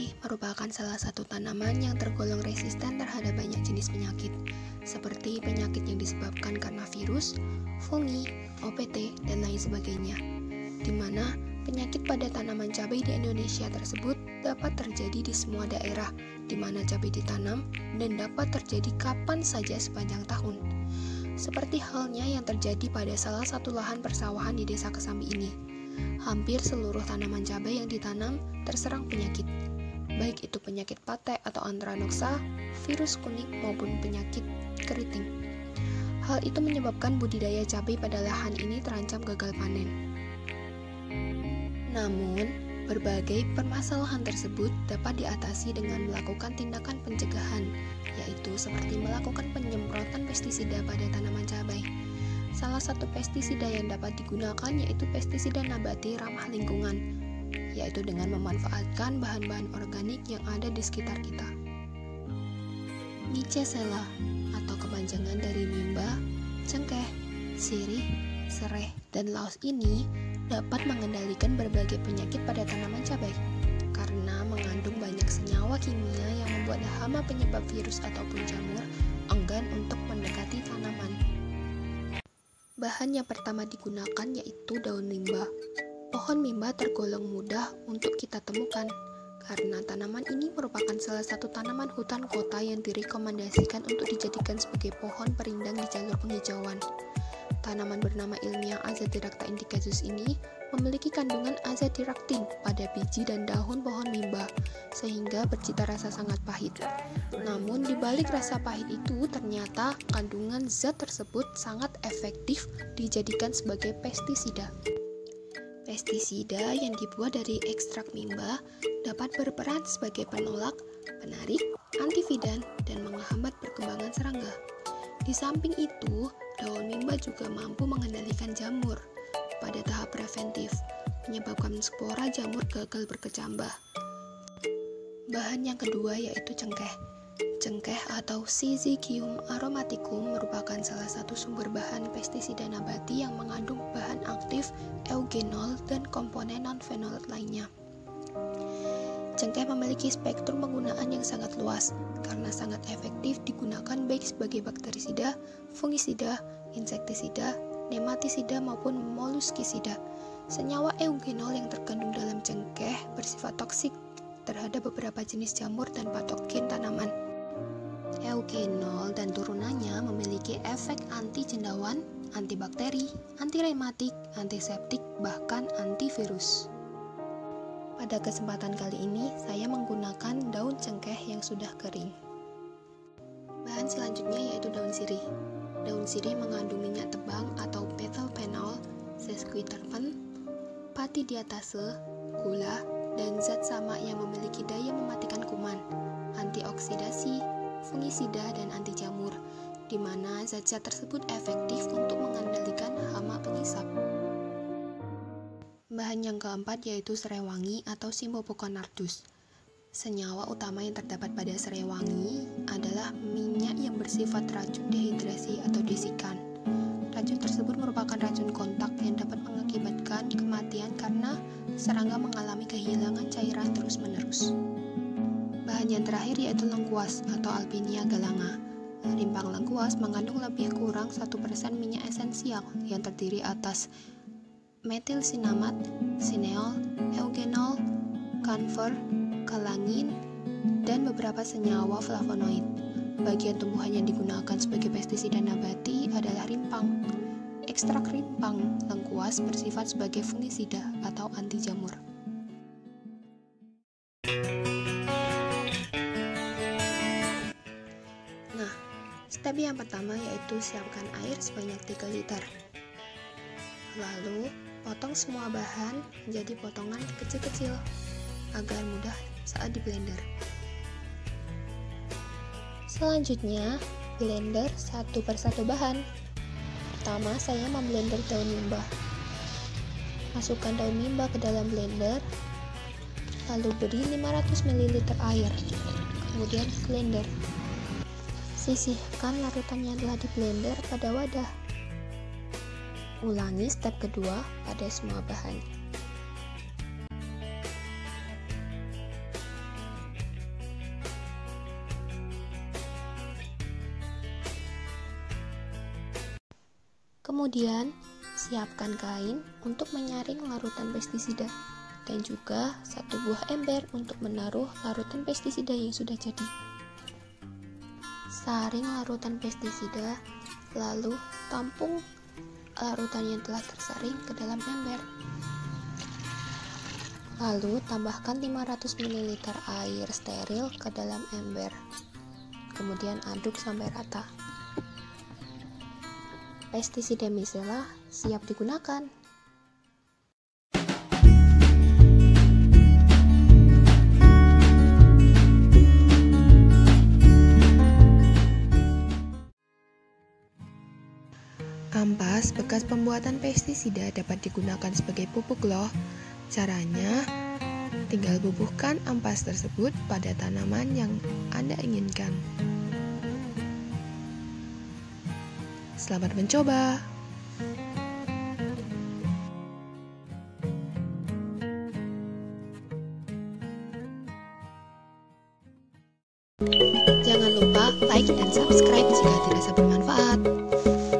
cabai merupakan salah satu tanaman yang tergolong resisten terhadap banyak jenis penyakit, seperti penyakit yang disebabkan karena virus, fungi, OPT, dan lain sebagainya. Di mana penyakit pada tanaman cabai di Indonesia tersebut dapat terjadi di semua daerah di mana cabai ditanam dan dapat terjadi kapan saja sepanjang tahun. Seperti halnya yang terjadi pada salah satu lahan persawahan di Desa Kesambi ini. Hampir seluruh tanaman cabai yang ditanam terserang penyakit, baik itu penyakit pate atau anthranoxa, virus kuning maupun penyakit keriting. Hal itu menyebabkan budidaya cabai pada lahan ini terancam gagal panen. Namun, berbagai permasalahan tersebut dapat diatasi dengan melakukan tindakan pencegahan, yaitu seperti melakukan penyemprotan pestisida pada tanaman cabai. Salah satu pestisida yang dapat digunakan yaitu pestisida nabati ramah lingkungan, yaitu dengan memanfaatkan bahan-bahan organik yang ada di sekitar kita. Micasella atau kepanjangan dari mimba, cengkeh, sirih, sereh, dan laos ini dapat mengendalikan berbagai penyakit pada tanaman cabai karena mengandung banyak senyawa kimia yang membuat hama penyebab virus ataupun jamur enggan untuk mendekati tanaman. Bahan yang pertama digunakan yaitu daun mimba. Pohon mimba tergolong mudah untuk kita temukan karena tanaman ini merupakan salah satu tanaman hutan kota yang direkomendasikan untuk dijadikan sebagai pohon perindang di jalur penghijauan. Tanaman bernama ilmiah Azadirachta indicatus ini memiliki kandungan azadirachtin pada biji dan daun pohon mimba, sehingga bercita rasa sangat pahit. Namun di balik rasa pahit itu, ternyata kandungan zat tersebut sangat efektif dijadikan sebagai pestisida. Pestisida yang dibuat dari ekstrak mimba dapat berperan sebagai penolak, penarik, antividan, dan menghambat perkembangan serangga. Di samping itu, daun mimba juga mampu mengendalikan jamur pada tahap preventif, menyebabkan spora jamur gagal berkecambah. Bahan yang kedua yaitu cengkeh. Cengkeh atau Syzygium aromaticum merupakan salah satu sumber bahan pestisida nabati yang mengandung bahan aktif eugenol dan komponen non-fenol lainnya. Cengkeh memiliki spektrum penggunaan yang sangat luas karena sangat efektif digunakan baik sebagai bakterisida, fungisida, insektisida, nematisida maupun moluskisida. Senyawa eugenol yang terkandung dalam cengkeh bersifat toksik terhadap beberapa jenis jamur dan patogen tanaman. Eugenol dan turunannya memiliki efek anti cendawan, antibakteri, antirematik, antiseptik, bahkan antivirus. Pada kesempatan kali ini, saya menggunakan daun cengkeh yang sudah kering. Bahan selanjutnya yaitu daun sirih. Daun sirih mengandung minyak tebang atau methylphenol, sesquiterpen, patidiatase, gula, dan zat sama yang memiliki daya mematikan kuman, antioksidasi, fungisida, dan anti jamur, di mana zat-zat tersebut efektif untuk mengendalikan hama pengisap. Bahan yang keempat yaitu serai wangi atau Cymbopoconardus. Senyawa utama yang terdapat pada serai wangi adalah minyak yang bersifat racun dehidrasi atau desikan. Racun tersebut merupakan racun kontak yang dapat mengakibatkan kematian karena serangga mengalami kehilangan cairan terus-menerus. Bahan yang terakhir yaitu lengkuas atau Alpinia galanga. Rimpang lengkuas mengandung lebih kurang 1% minyak esensial yang terdiri atas metilsinamat, sineol, eugenol, camphor, kalangin, dan beberapa senyawa flavonoid. Bagian tumbuhan yang digunakan sebagai pestisida nabati adalah rimpang. Ekstrak rimpang lengkuas bersifat sebagai fungisida atau anti jamur. Nah, step yang pertama yaitu siapkan air sebanyak 3 liter. Lalu, potong semua bahan menjadi potongan kecil-kecil agar mudah saat di blender. Selanjutnya, blender satu persatu bahan. Pertama, saya memblender daun mimba. Masukkan daun mimba ke dalam blender, lalu beri 500 ml air. Kemudian blender. Sisihkan larutan yang telah di blender pada wadah. Ulangi step kedua pada semua bahan. Kemudian, siapkan kain untuk menyaring larutan pestisida dan juga satu buah ember untuk menaruh larutan pestisida yang sudah jadi. Saring larutan pestisida, lalu tampung larutan yang telah tersaring ke dalam ember. Lalu tambahkan 500 ml air steril ke dalam ember. Kemudian aduk sampai rata. Pestisida micella siap digunakan. Ampas bekas pembuatan pestisida dapat digunakan sebagai pupuk loh. Caranya, tinggal bubuhkan ampas tersebut pada tanaman yang Anda inginkan. Selamat mencoba! Jangan lupa like dan subscribe jika dirasa bermanfaat.